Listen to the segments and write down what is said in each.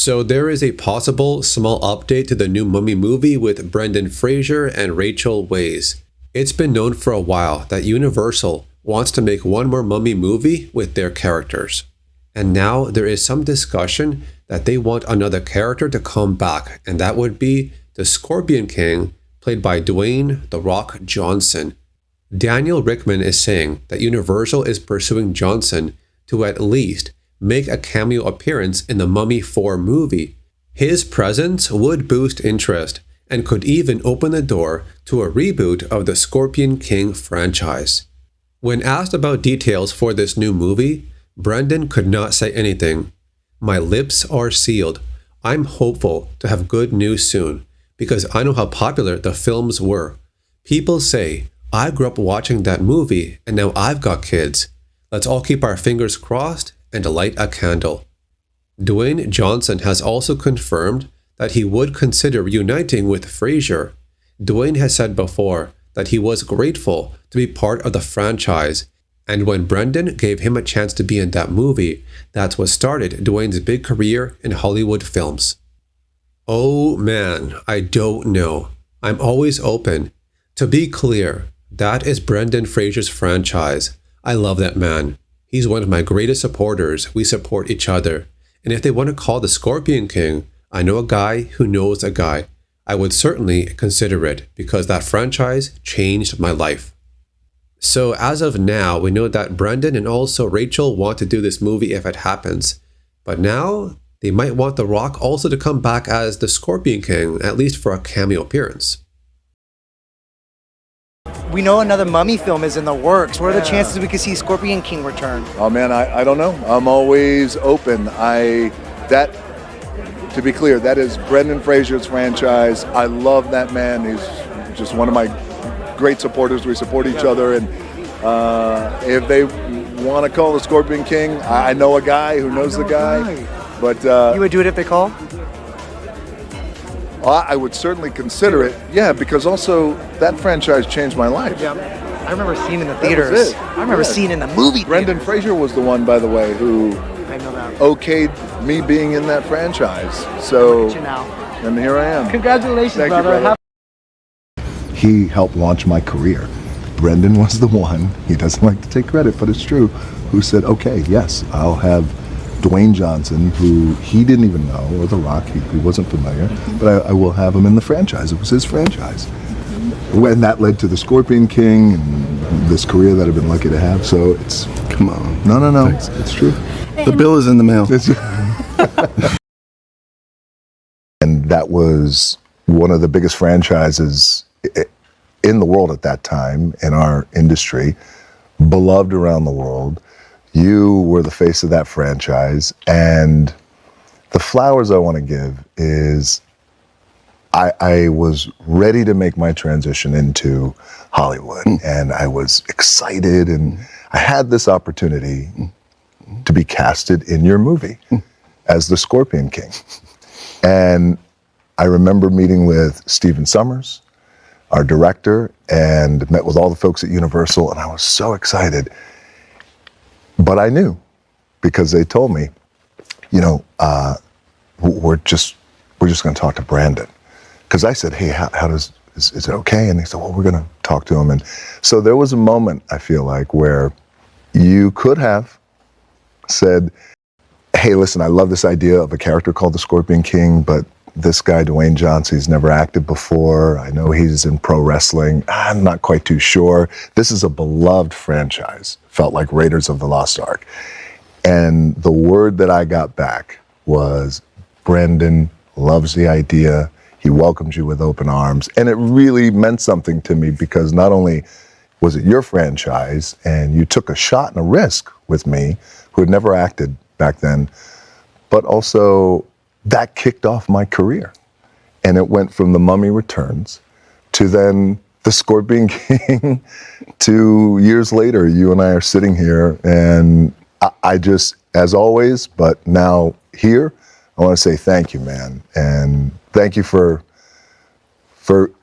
So there is a possible small update to the new Mummy movie with Brendan Fraser and Rachel Weisz. It's been known for a while that Universal wants to make one more Mummy movie with their characters. And now there is some discussion that they want another character to come back, and that would be the Scorpion King, played by Dwayne "The Rock" Johnson. Daniel Rickman is saying that Universal is pursuing Johnson to at least make a cameo appearance in the Mummy 4 movie. His presence would boost interest and could even open the door to a reboot of the Scorpion King franchise. When asked about details for this new movie, Brendan could not say anything. "My lips are sealed. I'm hopeful to have good news soon because I know how popular the films were. People say, I grew up watching that movie and now I've got kids. Let's all keep our fingers crossed and light a candle." Dwayne Johnson has also confirmed that he would consider reuniting with Fraser. Dwayne has said before that he was grateful to be part of the franchise, and when Brendan gave him a chance to be in that movie, that's what started Dwayne's big career in Hollywood films. Oh man, I don't know. I'm always open. To be clear, that is Brendan Fraser's franchise. I love that man. He's one of my greatest supporters. We support each other. And if they want to call the Scorpion King, I know a guy who knows a guy. I would certainly consider it because that franchise changed my life. So as of now, we know that Brendan and also Rachel want to do this movie if it happens. But now, they might want The Rock also to come back as the Scorpion King, at least for a cameo appearance. We know another Mummy film is in the works. What are the chances we could see Scorpion King return? Oh man, I don't know. I'm always open. To be clear, that is Brendan Fraser's franchise. I love that man. He's just one of my great supporters. We support each other, and if they want to call the Scorpion King, I know a guy who knows the guy. But you would do it if they call? I would certainly consider it. Yeah, because also that franchise changed my life. Yeah, I remember seeing it in the theaters. I remember seeing it in the movie. Brendan Fraser was the one, by the way, who okayed me being in that franchise. So, look at you now. And here I am. Congratulations, Thank brother. you, brother. He helped launch my career. Brendan was the one, he doesn't like to take credit, but it's true, who said, okay, yes, I'll have Dwayne Johnson, who he didn't even know, or The Rock, he wasn't familiar, but I will have him in the franchise. It was his franchise. And that led to the Scorpion King and this career that I've been lucky to have, so it's... Come on. No, it's true. The bill is in the mail. And that was one of the biggest franchises in the world at that time, in our industry, beloved around the world. You were the face of that franchise, and the flowers I want to give is I was ready to make my transition into Hollywood, and I was excited, and I had this opportunity to be casted in your movie as the Scorpion King. And I remember meeting with Stephen Summers, our director, and met with all the folks at Universal, and I was so excited. But I knew, because they told me, we're just going to talk to Brandon. Because I said, hey, is it okay? And they said, well, we're going to talk to him. And so there was a moment, I feel like, where you could have said, hey, listen, I love this idea of a character called the Scorpion King, but this guy, Dwayne Johnson, he's never acted before. I know he's in pro wrestling. I'm not quite too sure. This is a beloved franchise. Felt like Raiders of the Lost Ark. And the word that I got back was, Brendan loves the idea. He welcomes you with open arms. And it really meant something to me because not only was it your franchise and you took a shot and a risk with me, who had never acted back then, but also that kicked off my career. And it went from The Mummy Returns to then The Scorpion King to years later, you and I are sitting here, and I just, as always, but now here, I want to say thank you, man. And thank you for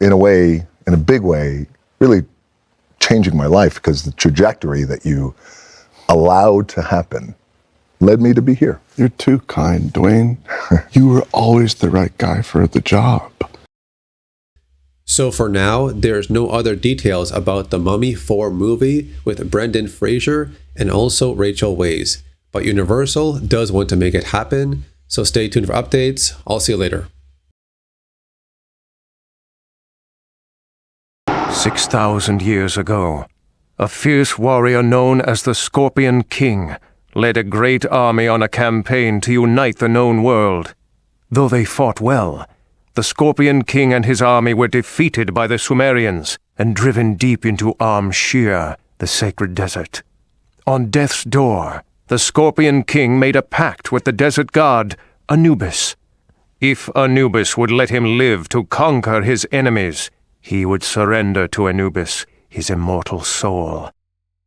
in a way, in a big way, really changing my life, because the trajectory that you allowed to happen, led me to be here. You're too kind, Dwayne. You were always the right guy for the job. So for now, there's no other details about the Mummy 4 movie with Brendan Fraser and also Rachel Weisz. But Universal does want to make it happen, so stay tuned for updates. I'll see you later. 6,000 years ago, a fierce warrior known as the Scorpion King led a great army on a campaign to unite the known world. Though they fought well, the Scorpion King and his army were defeated by the Sumerians and driven deep into Shir, the sacred desert. On death's door, the Scorpion King made a pact with the desert god, Anubis. If Anubis would let him live to conquer his enemies, he would surrender to Anubis his immortal soul.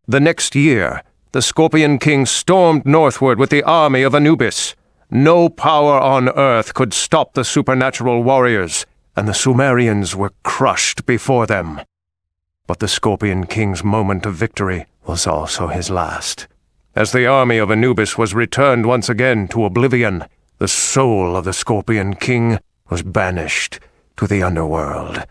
The next year, the Scorpion King stormed northward with the army of Anubis. No power on earth could stop the supernatural warriors, and the Sumerians were crushed before them. But the Scorpion King's moment of victory was also his last. As the army of Anubis was returned once again to oblivion, the soul of the Scorpion King was banished to the underworld.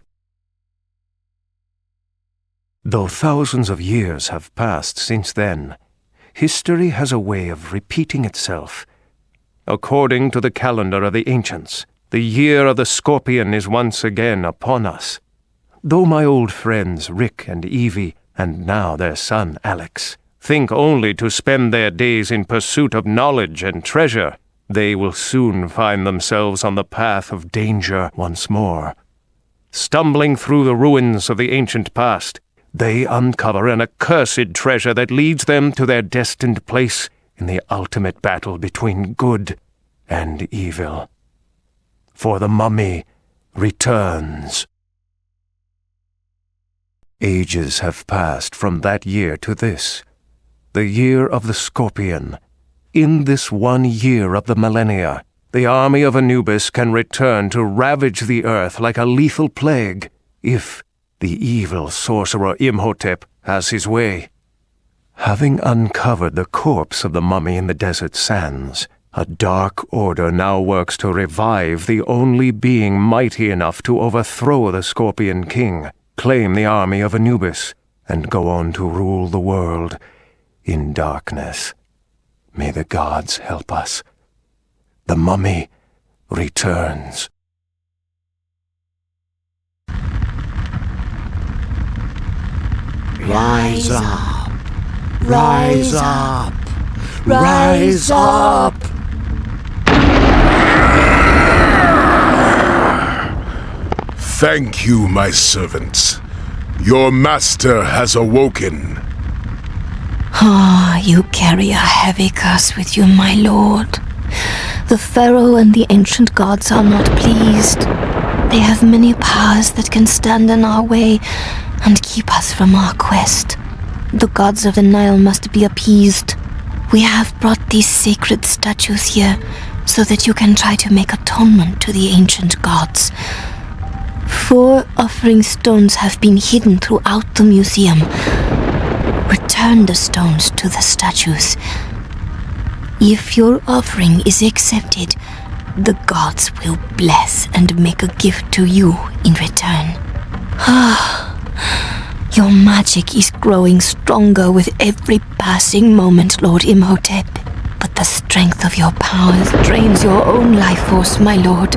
Though thousands of years have passed since then, history has a way of repeating itself. According to the calendar of the ancients, the year of the Scorpion is once again upon us. Though my old friends Rick and Evie, and now their son Alex, think only to spend their days in pursuit of knowledge and treasure, they will soon find themselves on the path of danger once more. Stumbling through the ruins of the ancient past, they uncover an accursed treasure that leads them to their destined place in the ultimate battle between good and evil. For the mummy returns. Ages have passed from that year to this, the year of the Scorpion. In this 1 year of the millennia, the army of Anubis can return to ravage the earth like a lethal plague, if the evil sorcerer Imhotep has his way. Having uncovered the corpse of the mummy in the desert sands, a dark order now works to revive the only being mighty enough to overthrow the Scorpion King, claim the army of Anubis, and go on to rule the world in darkness. May the gods help us. The mummy returns. Rise up! Rise up! Rise up! Thank you, my servants. Your master has awoken. Ah, you carry a heavy curse with you, my lord. The Pharaoh and the ancient gods are not pleased. They have many powers that can stand in our way and keep us from our quest. The gods of the Nile must be appeased. We have brought these sacred statues here so that you can try to make atonement to the ancient gods. 4 offering stones have been hidden throughout the museum. Return the stones to the statues. If your offering is accepted, the gods will bless and make a gift to you in return. Your magic is growing stronger with every passing moment, Lord Imhotep. But the strength of your powers drains your own life force, my lord.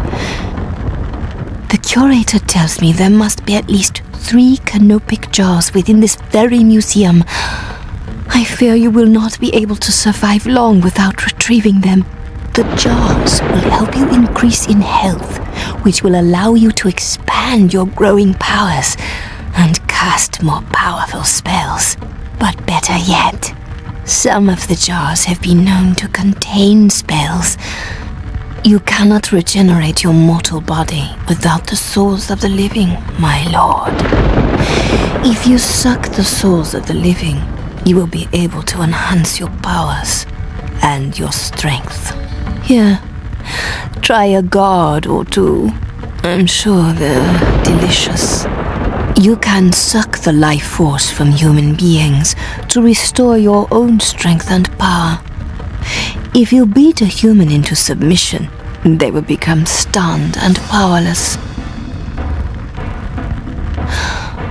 The curator tells me there must be at least 3 canopic jars within this very museum. I fear you will not be able to survive long without retrieving them. The jars will help you increase in health, which will allow you to expand your growing powers and cast more powerful spells. But better yet, some of the jars have been known to contain spells. You cannot regenerate your mortal body without the souls of the living, my lord. If you suck the souls of the living, you will be able to enhance your powers and your strength. Here, try a god or 2. I'm sure they're delicious. You can suck the life force from human beings to restore your own strength and power. If you beat a human into submission, they will become stunned and powerless.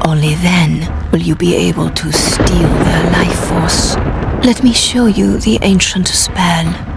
Only then will you be able to steal their life force. Let me show you the ancient spell.